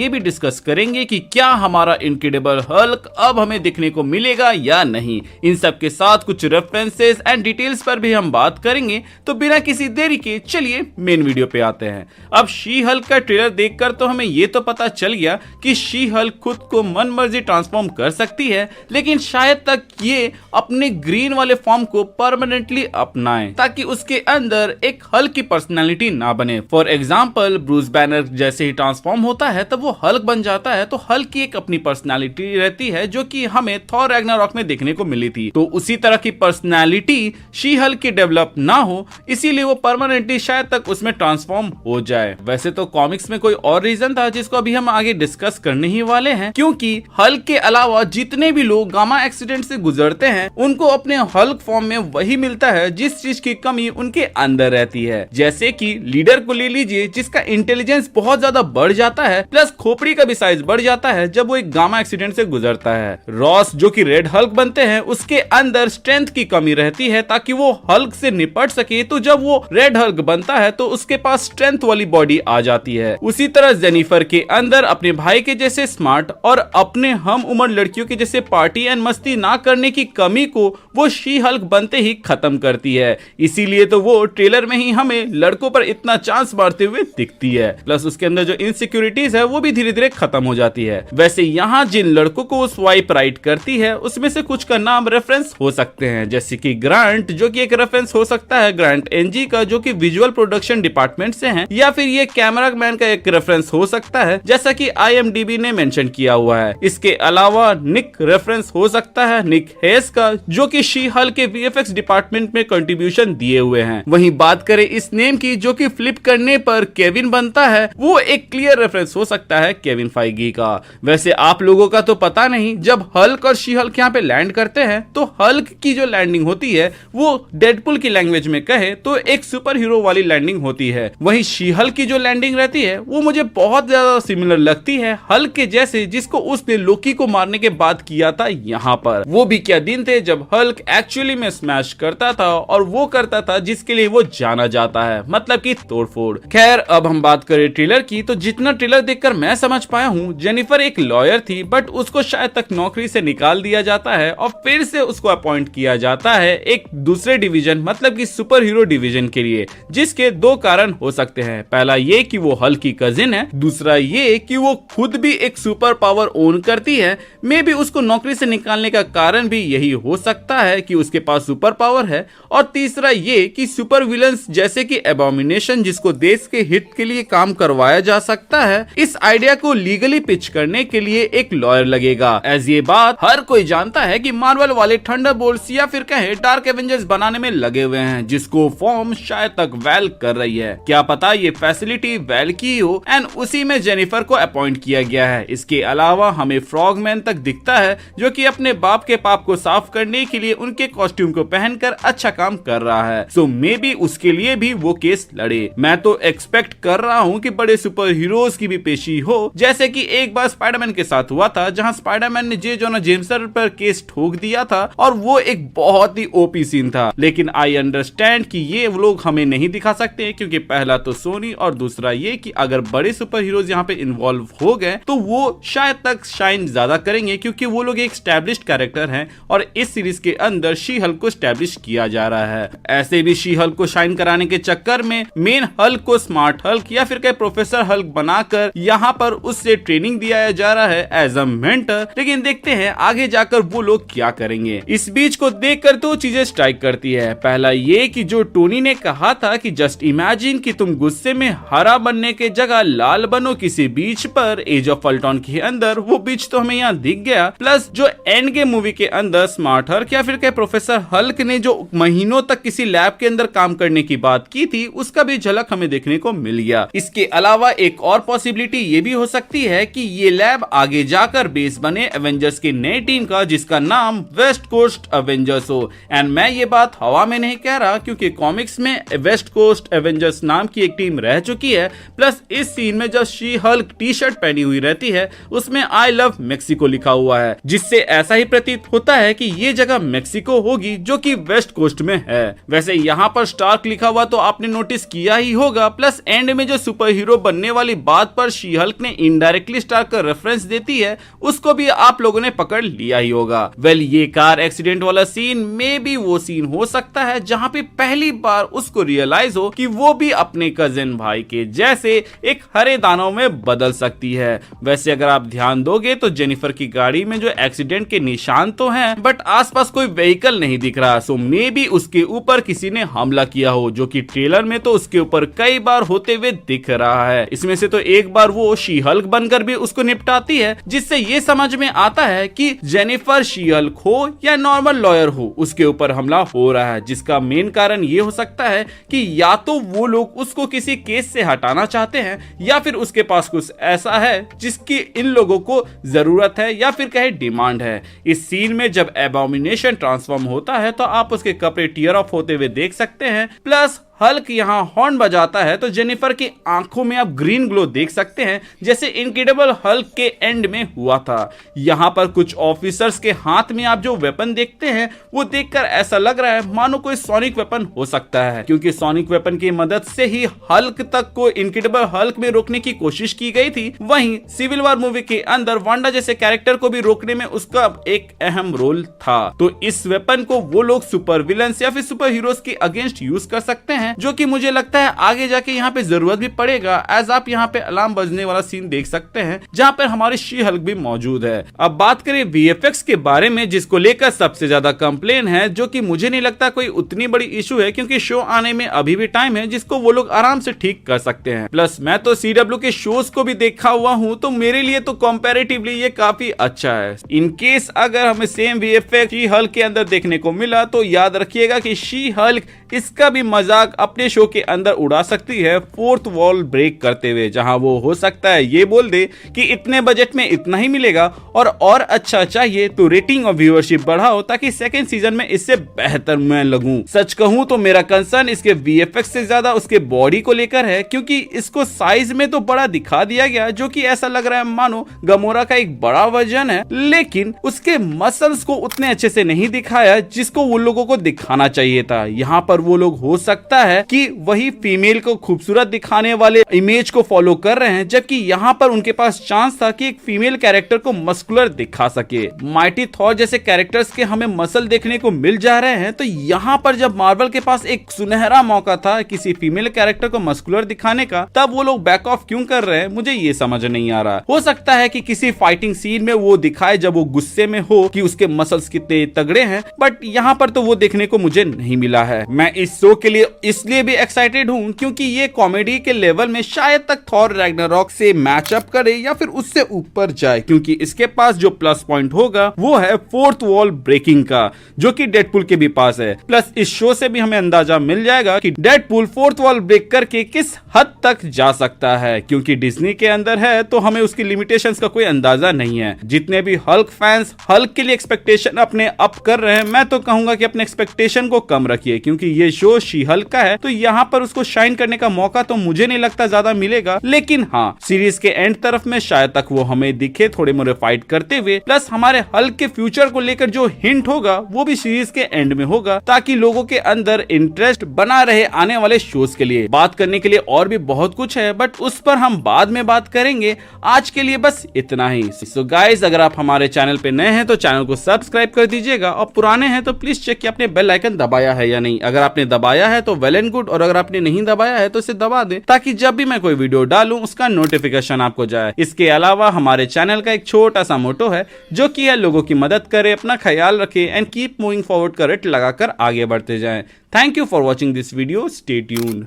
ये भी डिस्कस करेंगे कि क्या हमारा इनक्रेडिबल हल्क अब हमें देखने को मिलेगा या नहीं। इन सब के साथ कुछ रेफरेंसेस एंड डिटेल्स पर भी हम बात करेंगे। तो बिना किसी देरी के चलिए मेन वीडियो पे आते हैं। अब शी हल्क का ट्रेलर देखकर तो हमें ये तो पता चल गया कि शी हल्क खुद को मन मर्जी ट्रांसफॉर्म कर सकती है, लेकिन शायद तक ये अपने ग्रीन वाले फॉर्म को परमानेंटली अपनाए ताकि उसके अंदर एक हल्क की पर्सनालिटी ना बने। फॉर एग्जाम्पल ब्रूस बैनर जैसे ही ट्रांसफॉर्म होता है तब वो हल्क बन जाता है, तो हल्क की एक अपनी पर्सनालिटी रहती है जो कि हमें थॉर रैग्नारॉक में देखने को मिली थी। तो उसी तरह की पर्सनालिटी शी हल्क की डेवलप ना हो, इसीलिए वो परमानेंटली शायद तक उसमें ट्रांसफॉर्म हो जाए। वैसे तो कॉमिक्स में कोई और रीजन था जिसको अभी हम आगे डिस्कस करने ही वाले हैं, क्योंकि हल्क के अलावा जितने भी लोग गामा एक्सीडेंट से गुजरते हैं उनको अपने हल्क फॉर्म में वही मिलता है जिस चीज की कमी उनके अंदर रहती है। जैसे कि लीडर को ले लीजिए जिसका इंटेलिजेंस बहुत ज्यादा बढ़ जाता है, प्लस खोपड़ी का भी साइज बढ़ जाता है जब वो एक गामा एक्सीडेंट से गुजरता है। रॉस जो कि रेड हल्क बनते हैं उसके अंदर स्ट्रेंथ की कमी रहती है ताकि वो हल्क से निपट सके, तो जब वो रेड हल्क बनता है तो उसके पास स्ट्रेंथ वाली बॉडी आ जाती है। उसी तरह जेनिफर के अंदर अपने भाई के जैसे स्मार्ट और अपने हम उम्र लड़कियों के जैसे पार्टी एंड मस्ती ना करने की कमी को वो शी हल्क बनते ही खत्म करती है। इसीलिए तो वो ट्रेलर में ही हमें लड़कों पर इतना चांस मारते हुए दिखती है, प्लस उसके अंदर जो इनसिक्योरिटीज है वो भी धीरे धीरे खत्म हो जाती है। वैसे यहाँ जिन लड़कों को वो स्वाइप राइट करती है उसमें से कुछ का नाम रेफरेंस हो सकते हैं, जैसे कि ग्रांट जो कि एक रेफरेंस हो सकता है ग्रांट एनजी का जो कि विजुअल प्रोडक्शन डिपार्टमेंट से हैं, या फिर ये कैमरा मैन का एक रेफरेंस हो सकता है जैसा कि IMDb ने मेंशन किया हुआ है। इसके अलावा निक रेफरेंस हो सकता है निक हेस का जो कि शी हल्क के VFX डिपार्टमेंट में कंट्रीब्यूशन दिए हुए हैं। वहीं बात करें इस नेम की जो कि फ्लिप करने पर केविन बनता है, वो एक क्लियर रेफरेंस हो सकता है केविन फाइगी का। वैसे आप लोगों का तो पता नहीं, जब हल्क और शी हल्क यहाँ पे लैंड करते हैं तो हल्क की जो लैंडिंग होती है वो डेडपुल की लैंग्वेज में कहे तो एक सुपर हीरो वाली लैंडिंग होती है। वहीं शी हल्क की जो लैंडिंग रहती है वो मुझे बहुत ज्यादा सिमिलर लगती है हल्क के जैसे जिसको उसने लोकी को मारने के बाद किया था यहाँ पर। वो भी क्या दिन थे जब हल्क एक्चुअली में स्मैश करता था और वो करता था जिसके लिए वो जाना जाता है, मतलब कि तोड़फोड़। खैर अब हम बात करें ट्रेलर की, तो जितना ट्रेलर देखकर मैं समझ पाया हूँ जेनिफर एक लॉयर थी, बट उसको शायद तक नौकरी से निकाल दिया जाता है और फिर से उसको अपॉइंट किया जाता है एक दूसरे डिवीजन मतलब कि सुपर हीरो डिवीजन के लिए, जिसके दो कारण हो सकते हैं। पहला ये कि वो हल्क की कजिन है, दूसरा ये कि वो खुद भी एक सुपर पावर ओन करती है। मे बी उसको नौकरी से निकालने का कारण भी यही हो सकता है कि उसके पास सुपर पावर है, और तीसरा ये कि सुपर विलन्स जैसे कि एबोमिनेशन जिसको देश के हित के लिए काम करवाया जा सकता है, इस आइडिया को लीगली पिच करने के लिए एक लॉयर लगेगा। एज ये बात हर कोई जानता है कि मार्वल वाले थंडरबोल्ट्स या फिर कहे डार्क एवेंजर्स बनाने में लगे हुए हैं, जिसको फॉर्म शायद तक वेल कर रही है। क्या पता ये फैसिलिटी वेल की हो एंड उसी में जेनिफर को अपॉइंट किया गया है। इसके अलावा हमें फ्रॉगमैन तक दिखता है जो कि अपने बाप के पाप को साफ करने के लिए उनके कॉस्ट्यूम को पहनकर अच्छा काम कर रहा है। सो मे बी उसके लिए भी वो केस लड़े। मैं तो एक्सपेक्ट कर रहा हूँ कि बड़े सुपर हीरोज की भी पेशी हो, जैसे कि एक बार स्पाइडरमैन के साथ हुआ था जहाँ स्पाइडरमैन ने जे जोना जेम्सन पर केस ठोक दिया था और वो एक बहुत ही ओपी सीन था। लेकिन आई अंडरस्टैंड कि ये लोग हमें नहीं दिखा सकते क्योंकि पहला तो सोनी और दूसरा ये कि अगर बड़े सुपर हीरोज यहाँ पे इन्वॉल्व हो गए तो वो शायद तक शाइन ज्यादा करेंगे क्योंकि वो लोग एक स्टैब्लिश्ड कैरेक्टर हैं और इस सीरीज के अंदर शी हल्क को स्टैब्लिश किया जा रहा है। ऐसे भी शी हल्क को शाइन कराने के चक्कर में मेन हल्क को स्मार्ट हल्क या फिर कहीं प्रोफेसर हल्क बनाकर यहाँ पर उससे ट्रेनिंग दिया जा रहा है एज अ मेंटर। लेकिन देखते हैं आगे जाकर वो लोग क्या करेंगे। इस बीच को देखकर दो चीजें स्ट्राइक करती है। पहला ये कि जो टोनी ने कहा था कि जस्ट इमेजिन कि तुम गुस्से में हरा बनने के जगह लाल बनो किसी बीच पर एज ऑफ अल्ट्रॉन के अंदर, वो बीच तो हमें यहाँ दिख गया। प्लस जो एंड गेम मूवी के अंदर स्मार्ट हल्क या फिर क्या प्रोफेसर हल्क ने जो महीनों तक किसी लैब के अंदर काम करने की बात की थी उसका भी झलक हमें देखने को मिल गया। इसके अलावा एक और पॉसिबिलिटी ये भी हो सकती है कि ये लैब आगे जाकर बेस बने एवेंजर्स की नई टीम का जिसका नाम वेस्ट कोस्ट एवेंजर्स हो। एंड मैं ये बात हवा में नहीं कह रहा क्योंकि कॉमिक्स में वेस्ट कोस्ट एवेंजर्स नाम की एक टीम रह चुकी है। प्लस इस सीन में जब शी हल्क टी शर्ट पहनी हुई रहती है उसमें आई लव मेक्सिको लिखा हुआ है, जिससे ऐसा ही प्रतीत होता है कि ये जगह मेक्सिको होगी जो कि वेस्ट कोस्ट में है। वैसे यहाँ पर स्टार्क लिखा हुआ तो आपने नोटिस किया ही होगा। प्लस एंड में जो सुपर हीरो बनने वाली बात पर शी हल्क हल्क ने इनडायरेक्टली स्टार्क का रेफरेंस देती है उसको भी आप लोगों ने पकड़ लिया ही होगा। वेल, ये कार एक्सीडेंट वाला सीन में भी वो सीन हो सकता है जहां पे पहली बार उसको रियलाइज हो कि वो भी अपने कजिन भाई के जैसे एक हरे दानव में बदल सकती है। वैसे अगर आप ध्यान दोगे तो जेनिफर की गाड़ी में जो एक्सीडेंट के निशान तो हैं, बट आसपास कोई व्हीकल नहीं दिख रहा। सो मे बी उसके ऊपर किसी ने हमला किया हो, जो कि ट्रेलर में तो उसके ऊपर कई बार होते हुए दिख रहा है। इसमें से तो एक बार वो शी हल्क बनकर भी उसको निपटाती है, जिससे ये समझ में आता है कि जेनिफर शी हल्क हो या नॉर्मल लॉयर हो, उसके ऊपर हमला हो रहा है। जिसका मेन कारण ये हो सकता है कि या तो वो लोग उसको किसी केस से हटाना चाहते हैं या फिर उसके पास कुछ ऐसा है जिसकी इन लोगों को जरूरत है या फिर कहे डिमांड है। इस सीन में जब एबॉमिनेशन ट्रांसफॉर्म होता है तो आप उसके कपड़े टीयर ऑफ होते हुए देख सकते हैं। प्लस हल्क यहाँ हॉर्न बजाता है तो जेनिफर की आंखों में आप ग्रीन ग्लो देख सकते हैं, जैसे इनक्रेडिबल हल्क के एंड में हुआ था। यहाँ पर कुछ ऑफिसर्स के हाथ में आप जो वेपन देखते हैं वो देखकर ऐसा लग रहा है मानो कोई सोनिक वेपन हो सकता है, क्योंकि सोनिक वेपन की मदद से ही हल्क तक को इनक्रेडिबल हल्क में रोकने की कोशिश की गई थी। वहीं सिविल वॉर मूवी के अंदर वांडा जैसे कैरेक्टर को भी रोकने में उसका एक अहम रोल था। तो इस वेपन को वो लोग सुपर विलन्स या फिर सुपर हीरोज के अगेंस्ट यूज कर सकते हैं, जो कि मुझे लगता है आगे जाके यहाँ पे जरूरत भी पड़ेगा। एज आप यहाँ पे अलार्म बजने वाला सीन देख सकते हैं जहाँ पर हमारी शी हल्क भी मौजूद है। अब बात करें वीएफएक्स के बारे में, जिसको लेकर सबसे ज्यादा कंप्लेन है, जो कि मुझे नहीं लगता कोई उतनी बड़ी इशू है, क्योंकि शो आने में अभी भी टाइम है जिसको वो लोग आराम से ठीक कर सकते हैं। प्लस मैं तो CW के शोज को भी देखा हुआ हूँ, तो मेरे लिए तो कंपैरेटिवली ये काफी अच्छा है। इन केस अगर हमें सेम वीएफएक्स शी हल्क के अंदर देखने को मिला तो याद रखिएगा कि शी हल्क इसका भी मजाक अपने शो के अंदर उड़ा सकती है, फोर्थ वॉल ब्रेक करते हुए, जहां वो हो सकता है ये बोल दे कि इतने बजट में इतना ही मिलेगा और अच्छा चाहिए तो रेटिंग और व्यूअरशिप बढ़ाओ ताकि सेकंड सीजन में इससे बेहतर मैं लगूं। सच कहूं तो मेरा कंसर्न इसके वीएफएक्स से ज्यादा उसके बॉडी को लेकर है, क्योंकि इसको साइज में तो बड़ा दिखा दिया गया, जो कि ऐसा लग रहा है मानो गमोरा का एक बड़ा वर्जन है, लेकिन उसके मसल्स को उतने अच्छे से नहीं दिखाया जिसको वो लोगों को दिखाना चाहिए था। यहाँ पर वो लोग हो सकता है कि वही फीमेल को खूबसूरत दिखाने वाले इमेज को फॉलो कर रहे हैं, जबकि यहाँ पर उनके पास चांस था कि एक फीमेल कैरेक्टर को मस्कुलर दिखा सके। माइटी थॉर जैसे कैरेक्टर्स के हमें मसल देखने को मिल जा रहे हैं, तो यहाँ पर जब मार्वल के पास एक सुनहरा मौका था किसी फीमेल कैरेक्टर को मस्कुलर दिखाने का, तब वो लोग बैक ऑफ क्यों कर रहे हैं मुझे ये समझ नहीं आ रहा। हो सकता है कि किसी फाइटिंग सीन में वो दिखाए जब वो गुस्से में हो कि उसके मसल्स कितने तगड़े हैं, बट यहाँ पर तो वो देखने को मुझे नहीं मिला है। मैं इस शो के लिए इसलिए भी एक्साइटेड हूँ क्योंकि ये कॉमेडी के लेवल में शायद तक थॉर रैग्नारॉक से मैच अप करे या फिर उससे ऊपर जाए, क्योंकि इसके पास जो प्लस पॉइंट होगा वो है फोर्थ वॉल ब्रेकिंग का, जो कि डेडपूल के भी पास है। प्लस इस शो से भी हमें अंदाजा मिल जाएगा कि डेडपूल फोर्थ वॉल ब्रेक करके किस हद तक जा सकता है, क्योंकि डिज्नी के अंदर है तो हमें उसकी लिमिटेशंस का कोई अंदाजा नहीं है। जितने भी हल्क फैंस हल्क के लिए एक्सपेक्टेशन अपने अप कर रहे हैं, मैं तो कहूंगा कि अपने एक्सपेक्टेशन को कम रखिए, क्योंकि ये शो शी हल्क का है तो यहाँ पर उसको शाइन करने का मौका तो मुझे नहीं लगता ज्यादा मिलेगा। लेकिन हाँ, सीरीज के एंड तरफ में शायद तक वो हमें दिखे थोड़े मोरे फाइट करते हुए। प्लस हमारे हल्क के फ्यूचर को लेकर जो हिंट होगा वो भी सीरीज के एंड में होगा, ताकि लोगों के अंदर इंटरेस्ट बना रहे आने वाले शोज के लिए। बात करने के लिए और भी बहुत कुछ है, बट उस पर हम बाद में बात करेंगे। आज के लिए बस इतना ही। सो गाइस, अगर आप हमारे चैनल पे नए हैं तो चैनल को सब्सक्राइब कर दीजिएगा, और पुराने हैं तो प्लीज चेक कि आपने बेल आइकन दबाया है या नहीं। अगर आपने दबाया है तो वेल एंड गुड, और अगर आपने नहीं दबाया है तो इसे दबा दें, ताकि जब भी मैं कोई वीडियो डालूं उसका नोटिफिकेशन आपको जाए। इसके अलावा हमारे चैनल का एक छोटा सा मोटो है, जो कि है लोगों की मदद करे, अपना ख्याल रखे एंड कीप मूविंग फॉरवर्ड का रट लगाकर आगे बढ़ते जाएं। Thank you for watching this video. Stay tuned.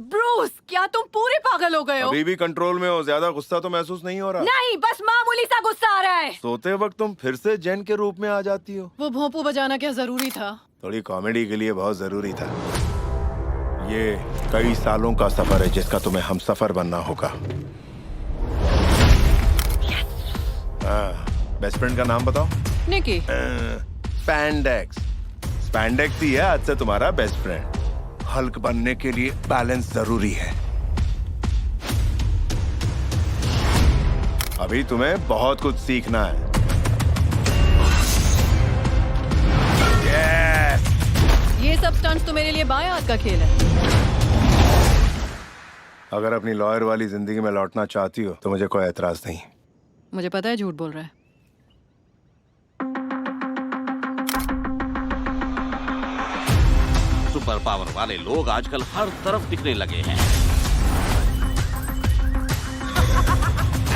Bruce, क्या तुम पूरे पागल हो गए हो? अभी भी कंट्रोल में हो, ज्यादा गुस्सा तो महसूस नहीं हो रहा? नहीं, बस मामूली सा गुस्सा आ रहा है। सोते वक्त तुम फिर से जेन के रूप में आ जाती हो। वो भोंपू बजाना क्या जरूरी था? थोड़ी कॉमेडी के लिए बहुत जरूरी था। ये कई सालों का सफर है जिसका तुम्हें हम सफर बनना होगा। बेस्ट फ्रेंड का नाम बताओ। निकी। स्पैंडेक्स। स्पैंडेक्स ही है आज से तुम्हारा बेस्ट फ्रेंड। हल्क बनने के लिए बैलेंस जरूरी है। अभी तुम्हें बहुत कुछ सीखना है। ये सब स्टंट्स तो मेरे लिए बाएं हाथ का खेल है। अगर अपनी लॉयर वाली जिंदगी में लौटना चाहती हो तो मुझे कोई एतराज नहीं। मुझे पता है झूठ बोल रहा है। सुपर पावर वाले लोग आजकल हर तरफ दिखने लगे हैं।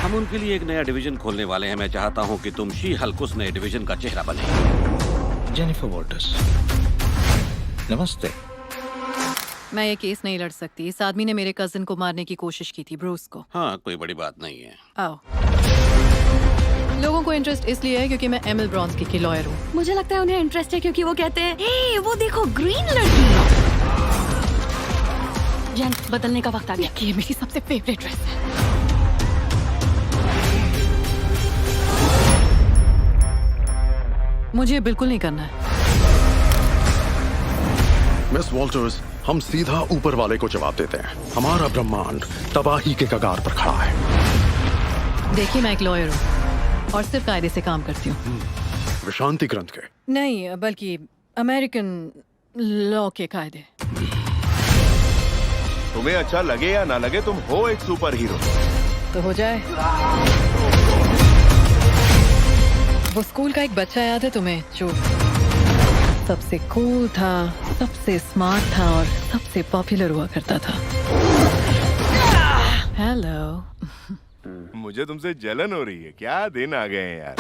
हम उनके लिए एक नया डिवीजन खोलने वाले हैं। मैं चाहता हूं कि तुम शी हल्क उस नए डिवीजन का चेहरा बने। जेनिफर वॉल्टर्स, नमस्ते। मैं ये केस नहीं लड़ सकती। इस आदमी ने मेरे कजिन को मारने की कोशिश की थी, ब्रूस को। हाँ, कोई बड़ी बात नहीं है। आओ। लोगों को इंटरेस्ट इसलिए है क्योंकि मैं एमिल ब्रॉन्स्की की लॉयर हूँ। मुझे लगता है उन्हें इंटरेस्ट है क्योंकि वो कहते हैं हे वो देखो ग्रीन लड़की। जैन, बदलने का वक्त आ गया। ये मेरी सबसे फेवरेट ड्रेस है। मुझे बिल्कुल नहीं करना है। मिस वॉल्टर्स, हम सीधा ऊपर वाले को जवाब देते हैं। हमारा ब्रह्मांड तबाही के कगार पर खड़ा है। देखिए, मैं एक लॉयर हूँ और सिर्फ कायदे से काम करती हूँ। विशांति ग्रंथ के नहीं, बल्कि अमेरिकन लॉ के कायदे। तुम्हें अच्छा लगे या ना लगे, तुम हो एक सुपर हीरो। तो हो जाए। वो स्कूल का एक बच्चा याद है तुम्हें, जो सबसे कूल था, सबसे स्मार्ट था और सबसे पॉपुलर हुआ करता था? हेलो। मुझे तुमसे जलन हो रही है। क्या दिन आ गए हैं यार।